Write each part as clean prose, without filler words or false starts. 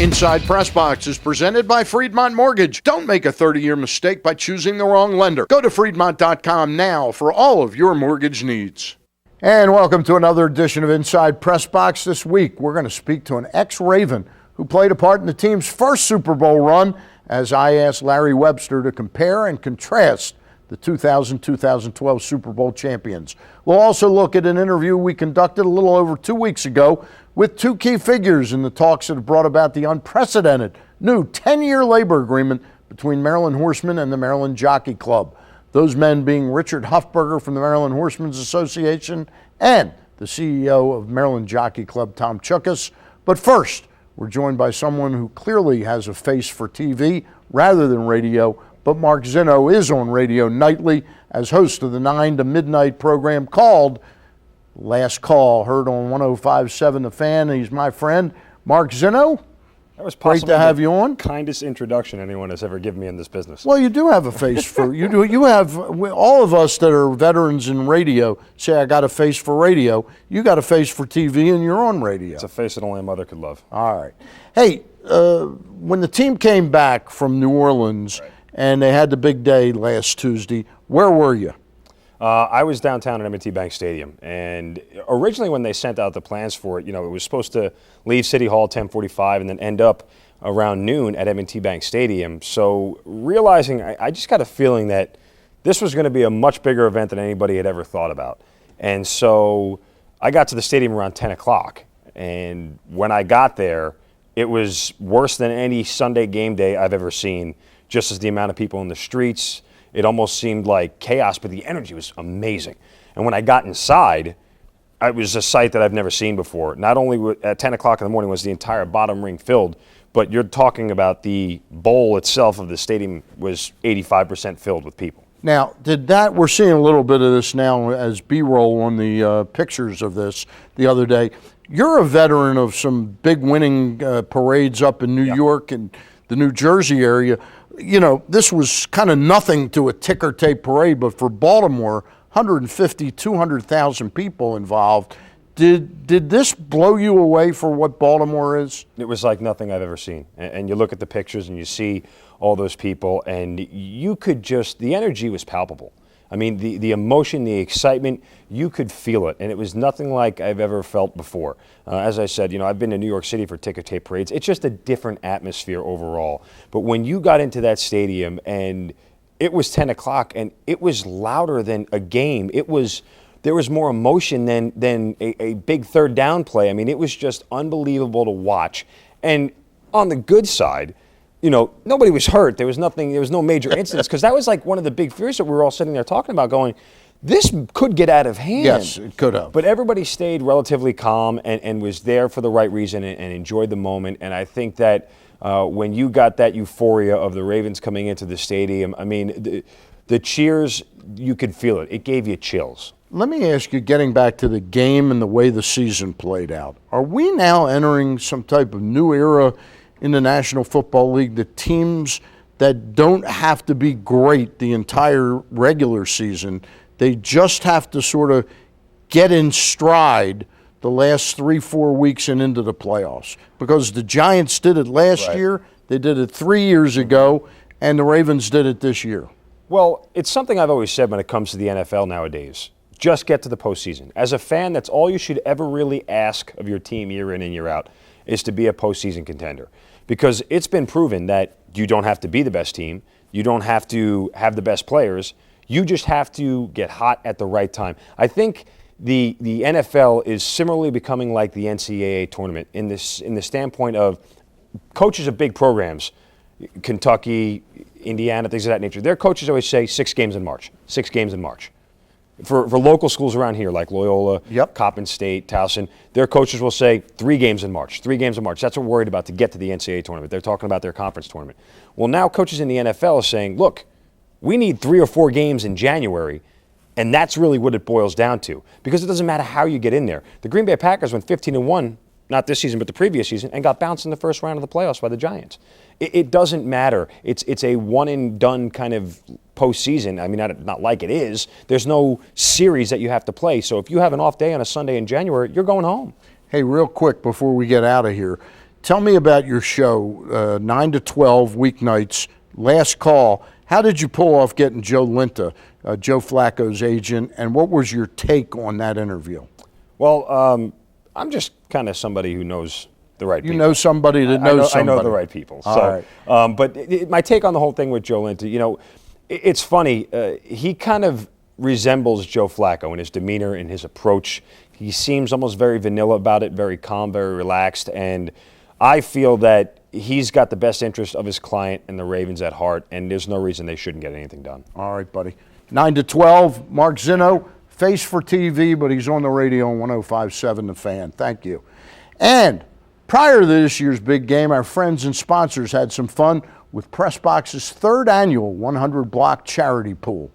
Inside PressBox is presented by Friedmont Mortgage. Don't make a 30-year mistake by choosing the wrong lender. Go to Friedmont.com now for all of your mortgage needs. And welcome to another edition of Inside PressBox. This week, we're going to speak to an ex-Raven who played a part in the team's first Super Bowl run, as I asked Larry Webster to compare and contrast the 2000-2012 Super Bowl champions. We'll also look at an interview we conducted a little over 2 weeks ago with two key figures in the talks that have brought about the unprecedented new 10-year labor agreement between Maryland Horsemen and the Maryland Jockey Club. Those men being Richard Huffberger from the Maryland Horsemen's Association and the CEO of Maryland Jockey Club, Tom Chukas. But first, we're joined by someone who clearly has a face for TV rather than radio, but Mark Zinno is on radio nightly as host of the 9 to midnight program called Last Call, heard on 105.7 The Fan. He's my friend, Mark Zinno. That was great to have you on. Kindest introduction anyone has ever given me in this business. Well, you do have a face for you. Do you have all of us that are veterans in radio say I got a face for radio. You got a face for TV, and you're on radio. It's a face that only a mother could love. All right. Hey, when the team came back from New Orleans and they had the big day last Tuesday, where were you? I was downtown at M&T Bank Stadium, and originally when they sent out the plans for it, it was supposed to leave City Hall at 10:45 and then end up around noon at M&T Bank Stadium. So realizing, I just got a feeling that this was going to be a much bigger event than anybody had ever thought about. And so I got to the stadium around 10 o'clock, and when I got there, it was worse than any Sunday game day I've ever seen, just as the amount of people in the streets. It almost seemed like chaos, but the energy was amazing. And when I got inside, it was a sight that I've never seen before. Not only at 10 o'clock in the morning was the entire bottom ring filled, but you're talking about the bowl itself of the stadium was 85% filled with people. Now, we're seeing a little bit of this now as B-roll on the pictures of this the other day. You're a veteran of some big winning parades up in New York and the New Jersey area. This was kind of nothing to a ticker tape parade, but for Baltimore, 150, 200,000 people involved. Did this blow you away for what Baltimore is? It was like nothing I've ever seen. And you look at the pictures and you see all those people, and you could the energy was palpable. I mean, the emotion, the excitement, you could feel it, and it was nothing like I've ever felt before. As I said, I've been to New York City for ticker tape parades. It's just a different atmosphere overall. But when you got into that stadium and it was 10 o'clock and it was louder than a game, there was more emotion than a big third down play. I mean, it was just unbelievable to watch. And on the good side, nobody was hurt. There was no major incidents, because that was like one of the big fears that we were all sitting there talking about, going, this could get out of hand. Yes, it could have. But everybody stayed relatively calm and was there for the right reason and enjoyed the moment. And I think that when you got that euphoria of the Ravens coming into the stadium, I mean, the cheers, you could feel it. It gave you chills. Let me ask you, getting back to the game and the way the season played out, are we now entering some type of new era in the National Football League, the teams that don't have to be great the entire regular season, they just have to sort of get in stride the last 3-4 weeks and into the playoffs? Because the Giants did it last year, they did it 3 years ago, and the Ravens did it this year. Well, it's something I've always said when it comes to the NFL nowadays. Just get to the postseason. As a fan, that's all you should ever really ask of your team year in and year out, is to be a postseason contender. Because it's been proven that you don't have to be the best team. You don't have to have the best players. You just have to get hot at the right time. I think the NFL is similarly becoming like the NCAA tournament in the standpoint of coaches of big programs, Kentucky, Indiana, things of that nature. Their coaches always say 6 games in March, 6 games in March. For local schools around here like Loyola, Coppin State, Towson, their coaches will say 3 games in March, 3 games in March. That's what we're worried about to get to the NCAA tournament. They're talking about their conference tournament. Well, now coaches in the NFL are saying, look, we need 3 or 4 games in January, and that's really what it boils down to, because it doesn't matter how you get in there. The Green Bay Packers went 15-1, not this season but the previous season, and got bounced in the first round of the playoffs by the Giants. It doesn't matter. It's a one-and-done kind of postseason. I mean, not like it is. There's no series that you have to play. So if you have an off day on a Sunday in January, you're going home. Hey, real quick before we get out of here, Tell me about your show, 9 to 12 weeknights, Last Call. How did you pull off getting Joe Linta, Joe Flacco's agent, and what was your take on that interview? Well, I'm just kind of somebody who knows the right people. You know somebody that knows somebody. I know the right people. All so, right. But my take on the whole thing with Joe Linta, it's funny. He kind of resembles Joe Flacco in his demeanor, in his approach. He seems almost very vanilla about it, very calm, very relaxed, and I feel that he's got the best interest of his client and the Ravens at heart, and there's no reason they shouldn't get anything done. All right, buddy. 9 to 12, Mark Zinno, face for TV, but he's on the radio on 105.7 The Fan. Thank you. And prior to this year's big game, our friends and sponsors had some fun with PressBox's third annual 100-block charity pool.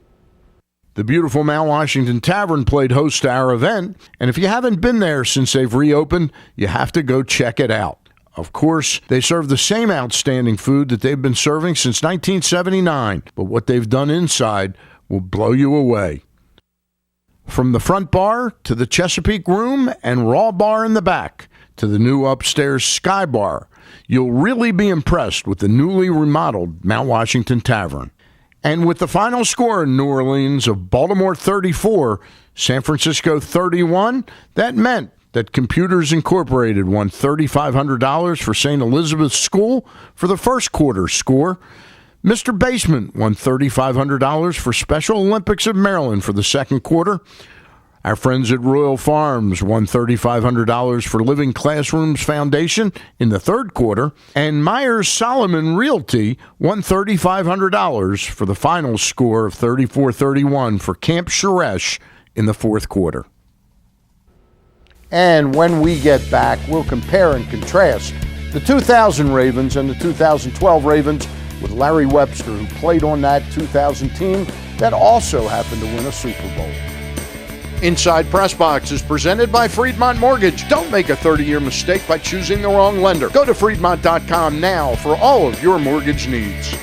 The beautiful Mount Washington Tavern played host to our event, and if you haven't been there since they've reopened, you have to go check it out. Of course, they serve the same outstanding food that they've been serving since 1979, but what they've done inside will blow you away. From the front bar to the Chesapeake Room and Raw Bar in the back to the new upstairs Sky Bar, you'll really be impressed with the newly remodeled Mount Washington Tavern. And with the final score in New Orleans of Baltimore 34, San Francisco 31, that meant that Computers Incorporated won $3,500 for St. Elizabeth's School for the first quarter score. Mr. Basement won $3,500 for Special Olympics of Maryland for the second quarter. Our friends at Royal Farms won $3,500 for Living Classrooms Foundation in the third quarter. And Myers Solomon Realty won $3,500 for the final score of 34-31 for Camp Sharesh in the fourth quarter. And when we get back, we'll compare and contrast the 2000 Ravens and the 2012 Ravens with Larry Webster, who played on that 2000 team that also happened to win a Super Bowl. Inside PressBox is presented by Freedmont Mortgage. Don't make a 30-year mistake by choosing the wrong lender. Go to Freedmont.com now for all of your mortgage needs.